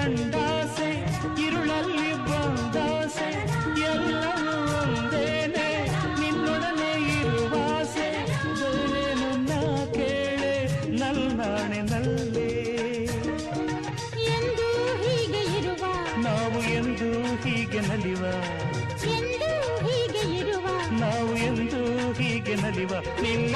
ಕಂಡಾಸೆ ഇരുಳಲ್ಲಿ ಬಂದಾಸೆ ಎಲ್ಲವೂ ಒಂದೇನೆ ನಿನ್ನೊಡನೆ ಇರುವಾಸೆ ಬೇರೇನು ನಾ ಕೇಳೆ ನಲ್ನಾಣೆ ನಲ್ಲೇ ಎಂದು ಹೀಗೆ ಇರುವ ನಾವು ಎಂದು ಹೀಗೆ ನಲಿವ ಎಂದು ಹೀಗೆ ಇರುವ ನಾವು ಎಂದು ಹೀಗೆ ನಲಿವ ನಿನ್ನ